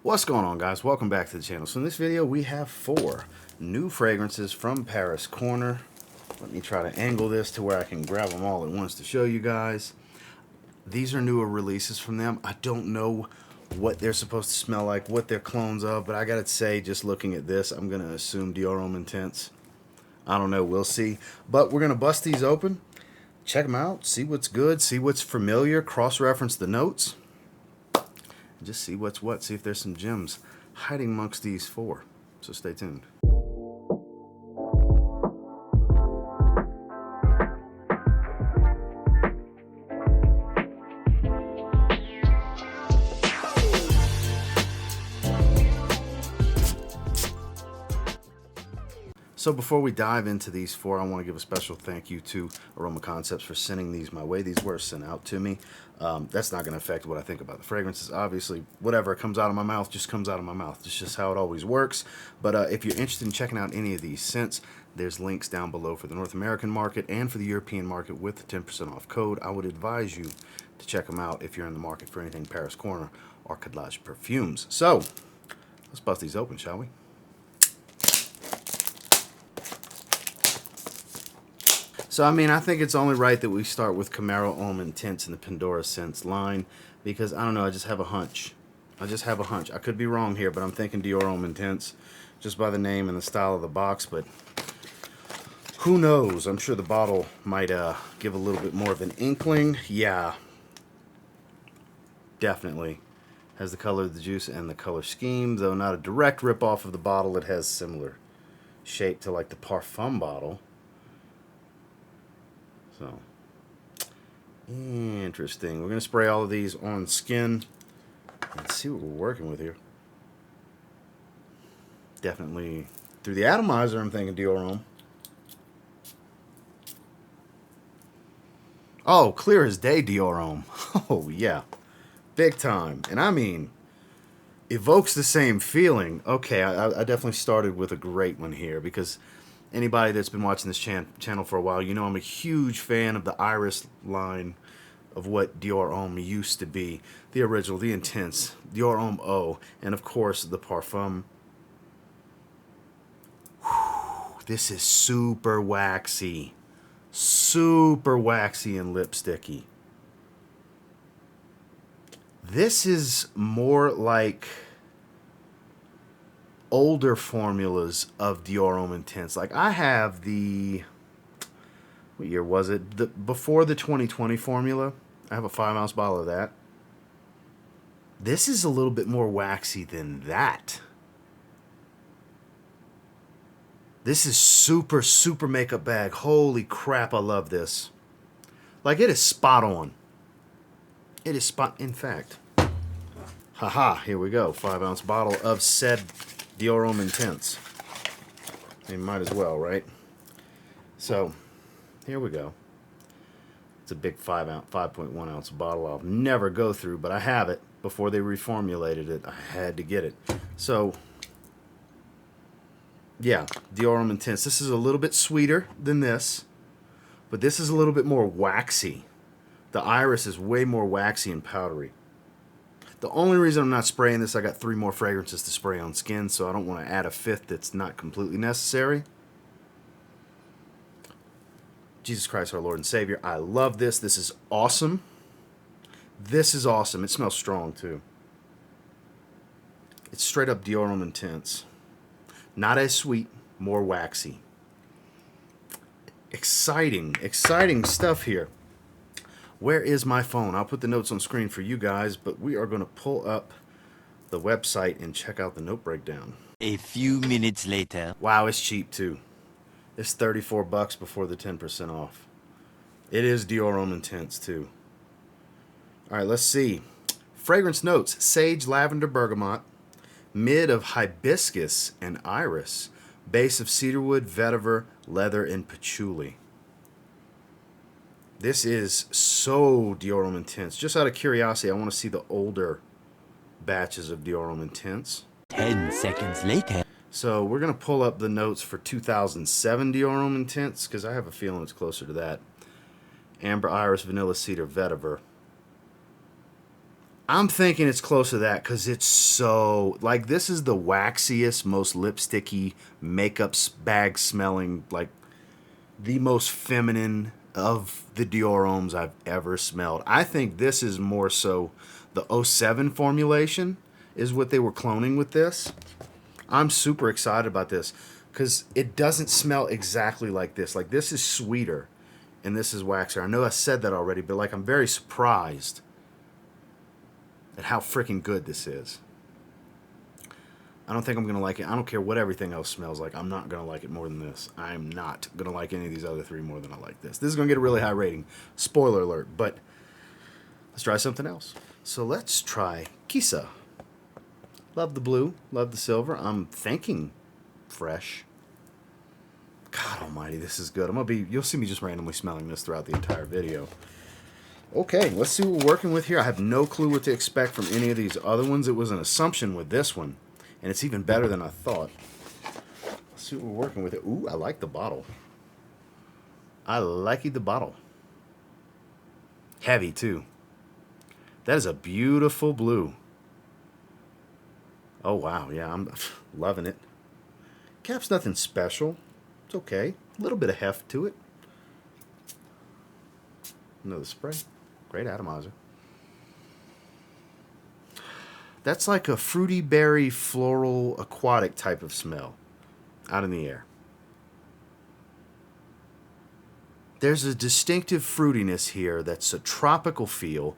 What's going on, guys? Welcome back to the channel. So in this video we have 4 new fragrances from Paris Corner. Let me try to angle this to where I can grab them all at once to show you guys. These are newer releases from them. I don't know what they're supposed to smell like, what they're clones of, but I gotta say, just looking at this, I'm gonna assume Dior Homme Intense. I don't know, we'll see. But we're gonna bust these open, check them out, see what's good, see what's familiar, cross-reference the notes. Just see what's what, see if there's some gems hiding amongst these 4. So stay tuned. So before we dive into these 4, I want to give a special thank you to Aroma Concepts for sending these my way. These were sent out to me. That's not going to affect what I think about the fragrances. Obviously, whatever comes out of my mouth just comes out of my mouth. It's just how it always works. But if you're interested in checking out any of these scents, there's links down below for the North American market and for the European market with the 10% off code. I would advise you to check them out if you're in the market for anything Paris Corner or Cadlage perfumes. So let's bust these open, shall we? So, I mean, I think it's only right that we start with Camaro, Homme Intense, and the Pendora Scents line, because, I don't know, I just have a hunch. I could be wrong here, but I'm thinking Dior Homme Intense, just by the name and the style of the box, but who knows? I'm sure the bottle might give a little bit more of an inkling. Yeah, definitely. Has the color of the juice and the color scheme, though not a direct rip-off of the bottle. It has similar shape to, like, the Parfum bottle. So, interesting. We're going to spray all of these on skin and see what we're working with here. Definitely, through the atomizer, I'm thinking Dior Homme. Oh, clear as day, Dior Homme. Oh, yeah. Big time. And I mean, evokes the same feeling. Okay, I definitely started with a great one here, because anybody that's been watching this channel for a while, you know I'm a huge fan of the Iris line of what Dior Homme used to be. The original, the Intense, Dior Homme Eau, and of course the Parfum. Whew, this is super waxy. Super waxy and lipsticky. This is more like older formulas of Dior Homme Intense. Like, I have the, what year was it? Before the 2020 formula. I have a 5-ounce bottle of that. This is a little bit more waxy than that. This is super, super makeup bag. Holy crap, I love this. Like, it is spot on. It is spot, in fact. Haha, here we go. 5-ounce bottle of said Dior Homme Intense. You might as well, right? So, here we go. It's a big 5.1 ounce bottle I'll never go through, but I have it. Before they reformulated it, I had to get it. So, yeah, Dior Homme Intense. This is a little bit sweeter than this, but this is a little bit more waxy. The Iris is way more waxy and powdery. The only reason I'm not spraying this, I got 3 more fragrances to spray on skin, so I don't want to add a 5th that's not completely necessary. Jesus Christ, our Lord and Savior. I love this. This is awesome. This is awesome. It smells strong, too. It's straight up Dior Homme Intense. Not as sweet, more waxy. Exciting, exciting stuff here. Where is my phone? I'll put the notes on screen for you guys, but we are going to pull up the website and check out the note breakdown. A few minutes later. Wow, it's cheap too. It's $34 before the 10% off. It is Dior Homme Intense too. All right, let's see. Fragrance notes: sage, lavender, bergamot, mid of hibiscus and iris, base of cedarwood, vetiver, leather, and patchouli. This is so Dior Homme Intense. Just out of curiosity, I want to see the older batches of Dior Homme Intense. 10 seconds later. So we're going to pull up the notes for 2007 Dior Homme Intense, because I have a feeling it's closer to that. Amber, iris, vanilla, cedar, vetiver. I'm thinking it's close to that because it's so, like, this is the waxiest, most lipsticky, makeup bag smelling, like, the most feminine of the Dior Hommes I've ever smelled. I think this is more so the '07 formulation is what they were cloning with this. I'm super excited about this because it doesn't smell exactly like this. Like, this is sweeter and this is waxier. I know I said that already, but, like, I'm very surprised at how freaking good this is. I don't think I'm going to like it. I don't care what everything else smells like. I'm not going to like it more than this. I'm not going to like any of these other three more than I like this. This is going to get a really high rating. Spoiler alert. But let's try something else. So let's try Kissa. Love the blue. Love the silver. I'm thinking fresh. God almighty, this is good. You'll see me just randomly smelling this throughout the entire video. Okay, let's see what we're working with here. I have no clue what to expect from any of these other ones. It was an assumption with this one. And it's even better than I thought. Let's see what we're working with. Ooh, I like the bottle. I like the bottle. Heavy, too. That is a beautiful blue. Oh, wow. Yeah, I'm loving it. Cap's nothing special. It's okay. A little bit of heft to it. Another spray. Great atomizer. That's like a fruity berry, floral, aquatic type of smell out in the air. There's a distinctive fruitiness here that's a tropical feel.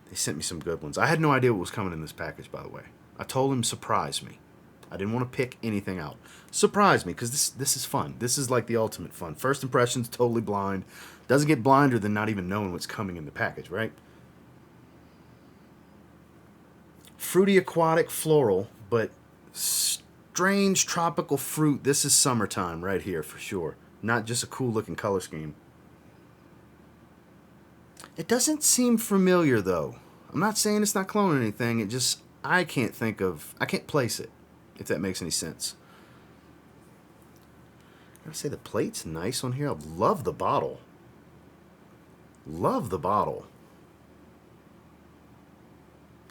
They sent me some good ones. I had no idea what was coming in this package, by the way. I told him surprise me. I didn't want to pick anything out. Surprise me, because this is fun. This is like the ultimate fun. First impressions, totally blind. Doesn't get blinder than not even knowing what's coming in the package, right? Fruity, aquatic, floral, but strange tropical fruit. This is summertime right here for sure. Not just a cool looking color scheme. It doesn't seem familiar though. I'm not saying it's not cloning anything. It just, I can't place it, if that makes any sense. I gotta say the plate's nice on here. I love the bottle. Love the bottle.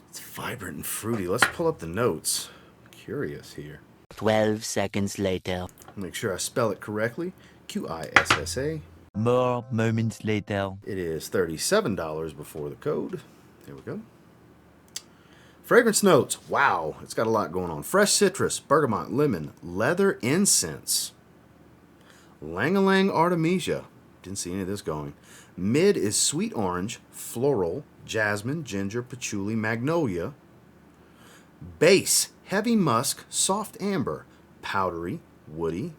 It's vibrant and fruity. Let's pull up the notes. I'm curious here. 12 seconds later. Make sure I spell it correctly. Qissa. More moments later. It is $37 before the code. There we go. Fragrance notes. Wow, it's got a lot going on. Fresh citrus, bergamot, lemon, leather incense, Lang-a-lang artemisia. Didn't see any of this going. Mid is sweet orange, floral, jasmine, ginger, patchouli, magnolia. Base, heavy musk, soft amber, powdery, woody,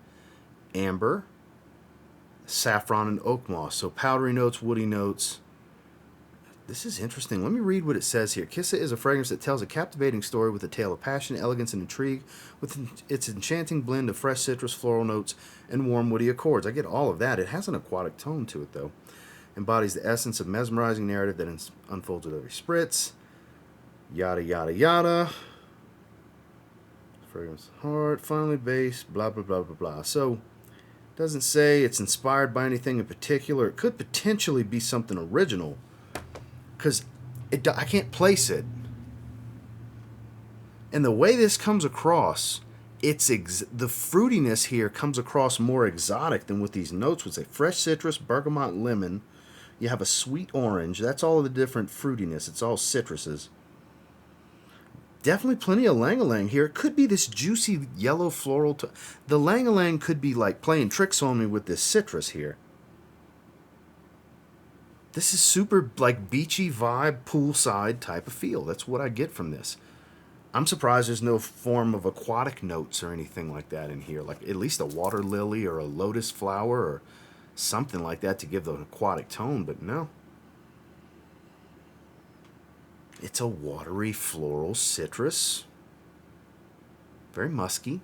amber, saffron, and oak moss. So powdery notes, woody notes. This is interesting. Let me read what it says here. Kissa is a fragrance that tells a captivating story with a tale of passion, elegance, and intrigue, with its enchanting blend of fresh citrus, floral notes, and warm woody accords. I get all of that. It has an aquatic tone to it, though. Embodies the essence of mesmerizing narrative that unfolds with every spritz. Yada, yada, yada. Fragrance heart, finally base, blah, blah, blah, blah, blah. So, it doesn't say it's inspired by anything in particular. It could potentially be something original, because I can't place it. And the way this comes across, the fruitiness here comes across more exotic than what these notes would say. Fresh citrus, bergamot, lemon. You have a sweet orange. That's all of the different fruitiness. It's all citruses. Definitely plenty of lang-a-lang here. It could be this juicy yellow floral. The lang-a-lang could be like playing tricks on me with this citrus here. This is super like beachy vibe, poolside type of feel. That's what I get from this. I'm surprised there's no form of aquatic notes or anything like that in here. Like at least a water lily or a lotus flower or something like that to give the aquatic tone, but no. It's a watery floral citrus. Very musky.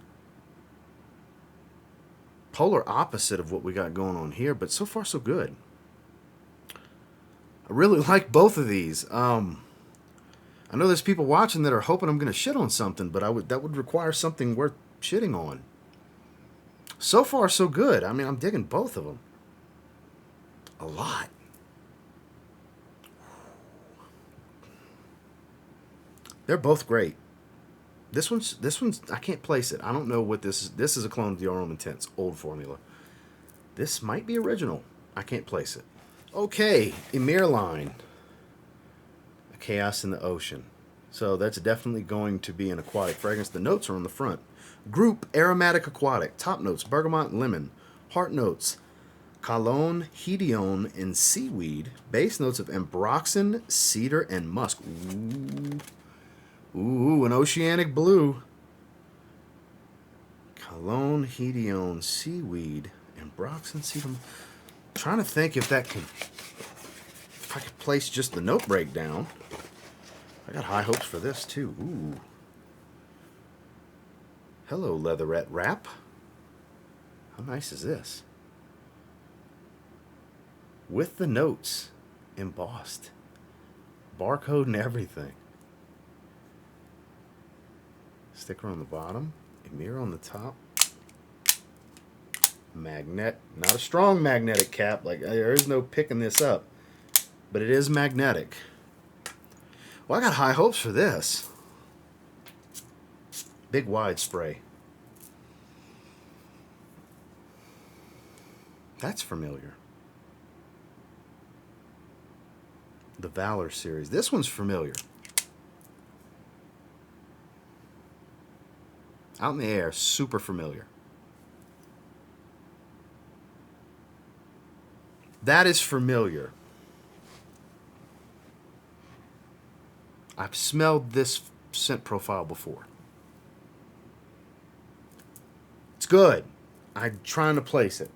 Polar opposite of what we got going on here, but so far so good. I really like both of these. I know there's people watching that are hoping I'm going to shit on something, but that would require something worth shitting on. So far so good. I mean, I'm digging both of them. A lot. They're both great. This one's I can't place it. I don't know what this is. This is a clone of the Homme Intense, old formula. This might be original. I can't place it. Okay, Emir line. A Chaos in the Ocean. So that's definitely going to be an aquatic fragrance. The notes are on the front. Group Aromatic Aquatic. Top notes bergamot and lemon. Heart notes cologne, hedione, and seaweed. Base notes of ambroxan, cedar, and musk. Ooh, an oceanic blue. Cologne, hedione, seaweed, ambroxan, cedar. I'm trying to think if I could place just the note breakdown. I got high hopes for this too. Ooh. Hello, leatherette wrap. How nice is this? With the notes embossed. Barcode and everything. Sticker on the bottom. Emir on the top. Magnet. Not a strong magnetic cap. Like, there is no picking this up. But it is magnetic. Well, I got high hopes for this. Big wide spray. That's familiar. The Valar series. This one's familiar. Out in the Air, super familiar. That is familiar. I've smelled this scent profile before. It's good. I'm trying to place it.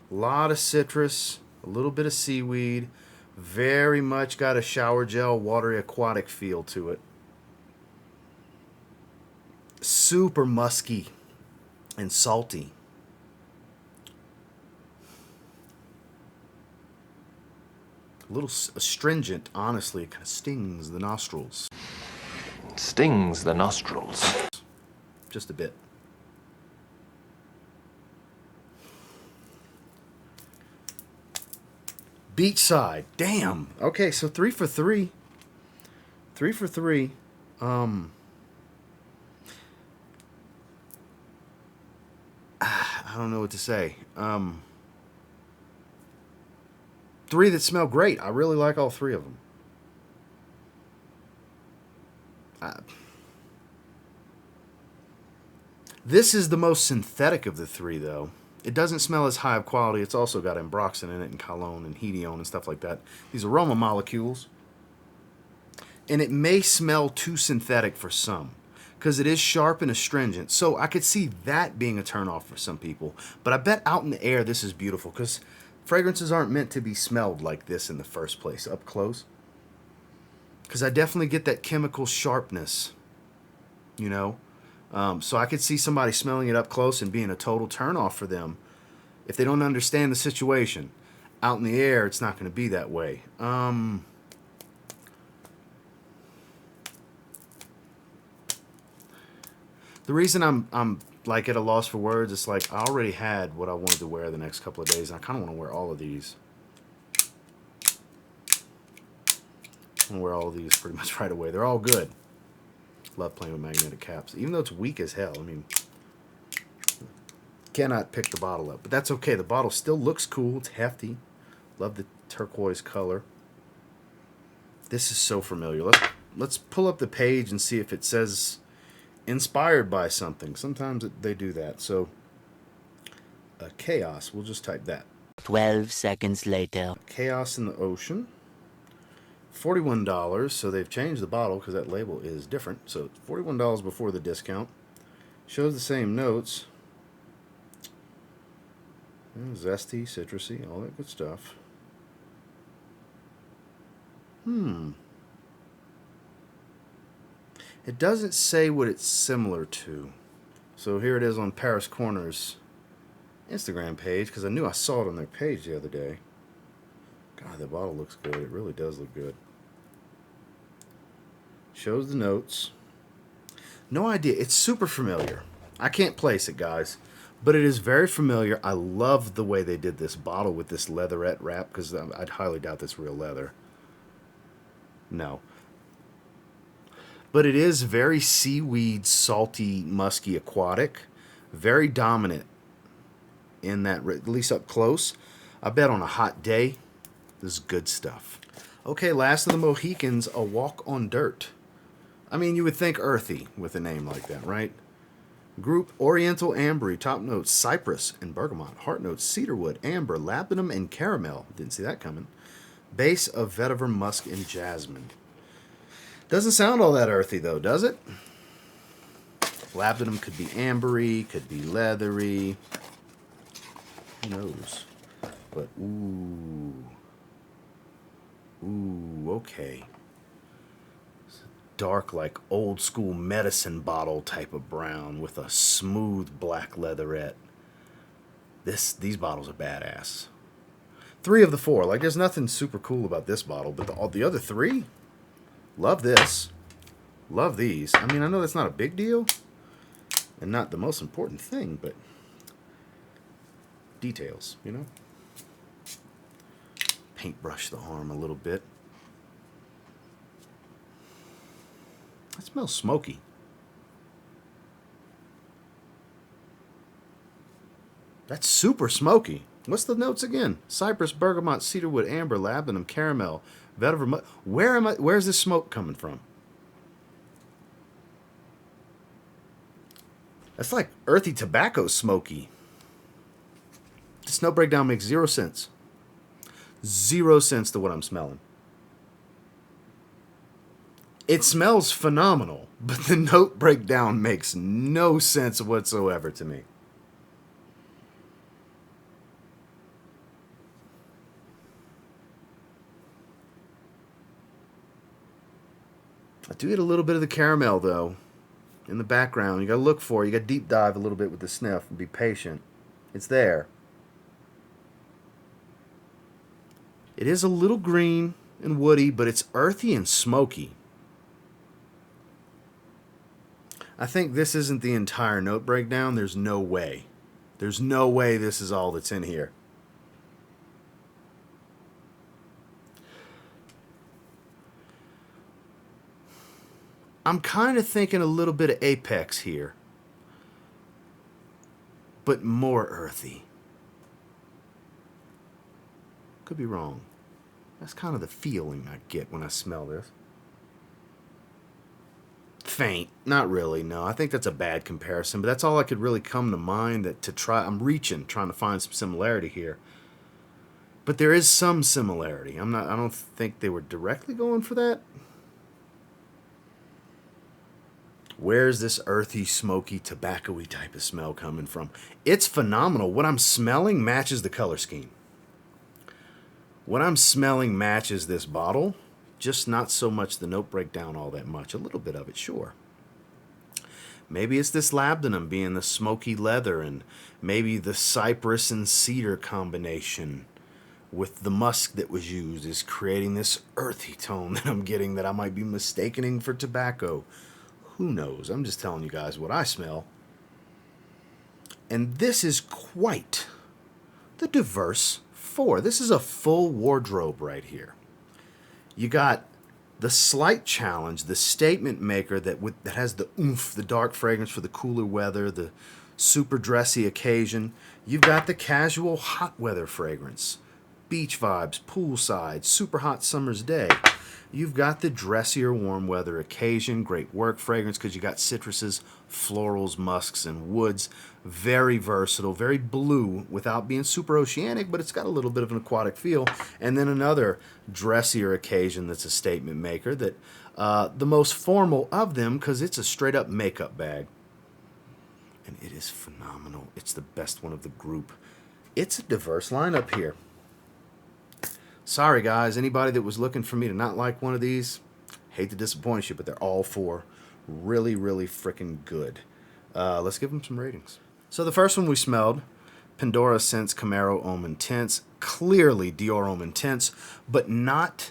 A lot of citrus, a little bit of seaweed, very much got a shower gel, watery aquatic feel to it. Super musky and salty. A little astringent, honestly. It kind of stings the nostrils. Stings the nostrils. Just a bit. Beachside. Damn. Okay, so 3 for 3. 3 for 3. I don't know what to say. 3 that smell great. I really like all 3 of them. This is the most synthetic of the 3, though. It doesn't smell as high of quality. It's also got ambroxan in it and cologne and hedione and stuff like that. These aroma molecules. And it may smell too synthetic for some because it is sharp and astringent. So I could see that being a turnoff for some people. But I bet out in the air this is beautiful because fragrances aren't meant to be smelled like this in the first place, up close. Because I definitely get that chemical sharpness, you know. So I could see somebody smelling it up close and being a total turnoff for them if they don't understand the situation. Out in the air, it's not going to be that way. The reason I'm like at a loss for words, it's like I already had what I wanted to wear the next couple of days, and I kind of want to wear all of these. I want to wear all of these pretty much right away. They're all good. Love playing with magnetic caps, even though it's weak as hell. I mean, cannot pick the bottle up, but that's okay. The bottle still looks cool. It's hefty. Love the turquoise color. This is so familiar. Let's pull up the page and see if it says inspired by something. Sometimes they do that. So, Chaos. We'll just type that. 12 seconds later. Chaos in the Ocean. $41, so they've changed the bottle because that label is different. So it's $41 before the discount. Shows the same notes. Zesty, citrusy, all that good stuff. It doesn't say what it's similar to. So here it is on Paris Corner's Instagram page because I knew I saw it on their page the other day. God, the bottle looks good. It really does look good. Shows the notes. No idea. It's super familiar. I can't place it, guys. But it is very familiar. I love the way they did this bottle with this leatherette wrap, because I'd highly doubt that's real leather. No. But it is very seaweed, salty, musky, aquatic. Very dominant in that, at least up close. I bet on a hot day, this is good stuff. Okay, last of the Mohicans, A Walk on Dirt. I mean, you would think earthy with a name like that, right? Group Oriental Ambery, top notes cypress and bergamot, heart notes cedarwood, amber, labdanum, and caramel. Didn't see that coming. Base of vetiver, musk, and jasmine. Doesn't sound all that earthy though, does it? Labdanum could be ambery, could be leathery. Who knows? But ooh, okay. Dark, like old school medicine bottle type of brown with a smooth black leatherette. These bottles are badass. 3 of the 4. Like, there's nothing super cool about this bottle, but the other 3, love this. Love these. I mean, I know that's not a big deal and not the most important thing, but details, you know? Paintbrush the arm a little bit. That smells smoky. That's super smoky. What's the notes again? Cypress, bergamot, cedarwood, amber, labdanum, caramel, vetiver. Where's this smoke coming from? That's like earthy tobacco smoky. This note breakdown makes 0 sense. 0 sense to what I'm smelling. It smells phenomenal, but the note breakdown makes no sense whatsoever to me. I do get a little bit of the caramel, though, in the background. You got to look for it. You got to deep dive a little bit with the sniff and be patient. It's there. It is a little green and woody, but it's earthy and smoky. I think this isn't the entire note breakdown. There's no way. There's no way this is all that's in here. I'm kind of thinking a little bit of Apex here, but more earthy. Could be wrong. That's kind of the feeling I get when I smell this. Faint. Not really, no. I think that's a bad comparison, but that's all I could really come to mind to try. I'm trying to find some similarity here. But there is some similarity. I don't think they were directly going for that. Where's this earthy, smoky, tobacco-y type of smell coming from? It's phenomenal. What I'm smelling matches the color scheme. What I'm smelling matches this bottle, just not so much the note breakdown all that much. A little bit of it, sure. Maybe it's this labdanum being the smoky leather, and maybe the cypress and cedar combination with the musk that was used is creating this earthy tone that I'm getting that I might be mistaking for tobacco. Who knows? I'm just telling you guys what I smell. And this is quite the diverse 4. This is a full wardrobe right here. You got the slight challenge, the statement maker that has the oomph, the dark fragrance for the cooler weather, the super dressy occasion. You've got the casual hot weather fragrance, beach vibes, poolside, super hot summer's day. You've got the dressier warm weather occasion, great work fragrance because you got citruses, florals, musks, and woods. Very versatile, very blue without being super oceanic, but it's got a little bit of an aquatic feel. And then another dressier occasion that's a statement maker, that the most formal of them because it's a straight up makeup bag. And it is phenomenal. It's the best one of the group. It's a diverse lineup here. Sorry, guys. Anybody that was looking for me to not like one of these, hate to disappoint you, but they're all 4 really, really freaking good. Let's give them some ratings. So the first one we smelled, Pendora Scents Camaro Homme Intense. Clearly Dior Homme Intense, but not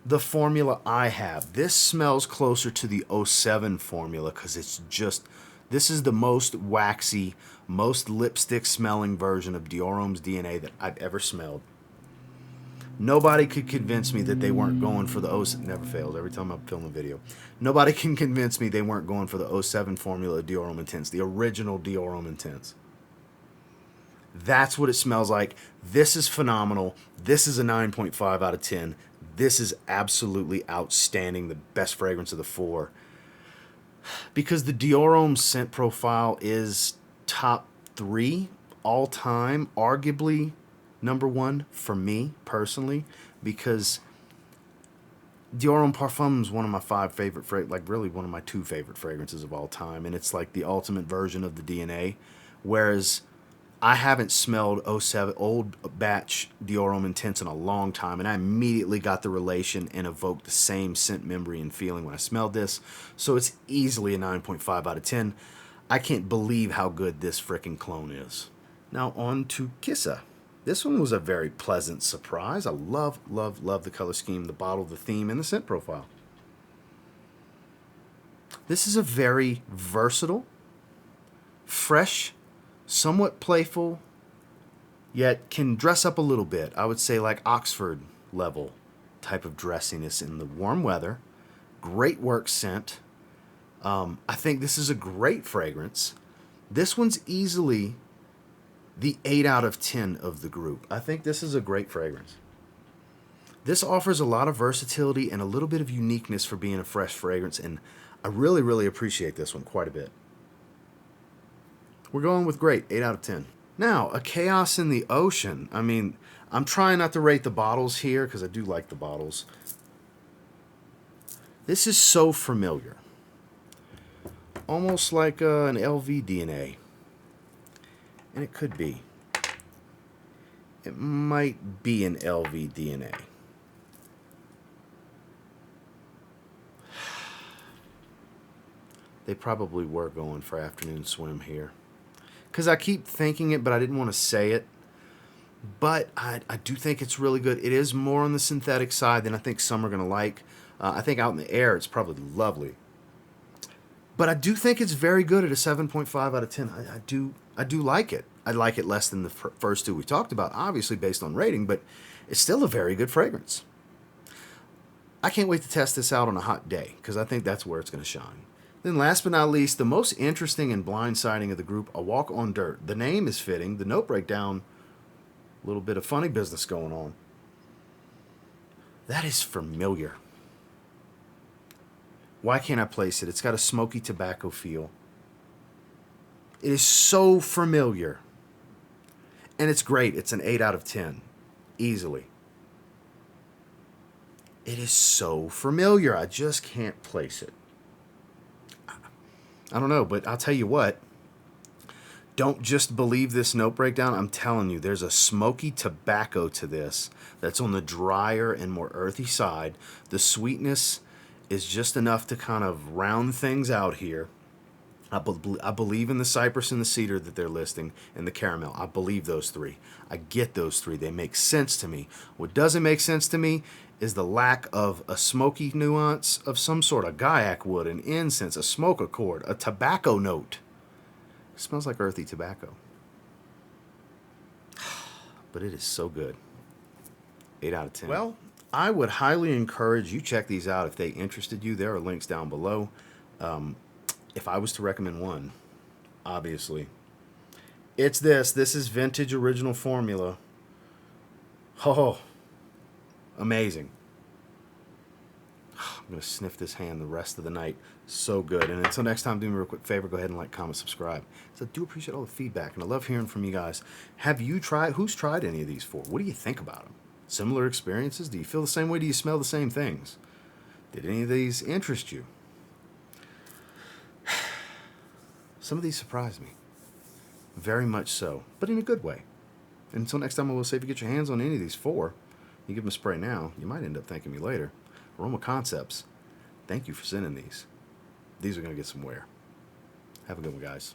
the formula I have. This smells closer to the 07 formula because it's just This is the most waxy, most lipstick smelling version of Dior Homme's DNA that I've ever smelled. Nobody could convince me that they weren't going for the never fails every time I film a video. Nobody can convince me they weren't going for the 07 formula of Dior Homme Intense, the original Dior Homme Intense. That's what it smells like. This is phenomenal. This is a 9.5 out of 10. This is absolutely outstanding, the best fragrance of the 4. Because the Dior Homme scent profile is top 3 all time, arguably number 1 for me personally, because Dior Homme Parfum is one of my 5 favorite, like really one of my 2 favorite fragrances of all time, and it's like the ultimate version of the DNA, whereas I haven't smelled 07 old batch Dior Homme Intense in a long time, and I immediately got the relation and evoked the same scent memory and feeling when I smelled this, so it's easily a 9.5 out of 10. I can't believe how good this frickin' clone is. Now on to Kissa. This one was a very pleasant surprise. I love, love, love the color scheme, the bottle, the theme, and the scent profile. This is a very versatile, fresh, somewhat playful, yet can dress up a little bit. I would say like Oxford level type of dressiness in the warm weather. Great work scent. I think this is a great fragrance. This one's easily the 8 out of 10 of the group. I think this is a great fragrance. This offers a lot of versatility and a little bit of uniqueness for being a fresh fragrance, and I really, really appreciate this one quite a bit. We're going with great, 8 out of 10. Now, a Chaos in the Ocean. I mean, I'm trying not to rate the bottles here because I do like the bottles. This is so familiar. Almost like an LV DNA. And it could be. It might be an LV DNA. They probably were going for Afternoon Swim here. Because I keep thinking it, but I didn't want to say it. But I do think it's really good. It is more on the synthetic side than I think some are going to like. I think out in the air, it's probably lovely. But I do think it's very good at a 7.5 out of 10. I do like it. I like it less than the first 2 we talked about, obviously based on rating, but it's still a very good fragrance. I can't wait to test this out on a hot day, because I think that's where it's going to shine. Then last but not least, the most interesting and blindsiding of the group, A Walk on Dirt. The name is fitting. The note breakdown, a little bit of funny business going on. That is familiar. Why can't I place it? It's got a smoky tobacco feel. It is so familiar. And it's great. It's an 8 out of 10. Easily. It is so familiar. I just can't place it. I don't know, but I'll tell you what. Don't just believe this note breakdown. I'm telling you, there's a smoky tobacco to this that's on the drier and more earthy side. The sweetness is just enough to kind of round things out here. I believe in the cypress and the cedar that they're listing, and the caramel. I believe those 3. I get those 3. They make sense to me. What doesn't make sense to me is the lack of a smoky nuance of some sort, a gaiac wood, an incense, a smoke accord, a tobacco note. It smells like earthy tobacco. But it is so good. 8 out of 10. Well, I would highly encourage you check these out if they interested you. There are links down below. If I was to recommend one, obviously, it's this. This is vintage original formula. Oh, amazing. I'm going to sniff this hand the rest of the night. So good. And until next time, do me a real quick favor. Go ahead and like, comment, subscribe. So I do appreciate all the feedback, and I love hearing from you guys. Have you tried? Who's tried any of these 4? What do you think about them? Similar experiences? Do you feel the same way? Do you smell the same things? Did any of these interest you? Some of these surprised me. Very much so. But in a good way. And until next time, I will say if you get your hands on any of these 4, you give them a spray now, you might end up thanking me later. Aroma Concepts, thank you for sending these. These are going to get some wear. Have a good one, guys.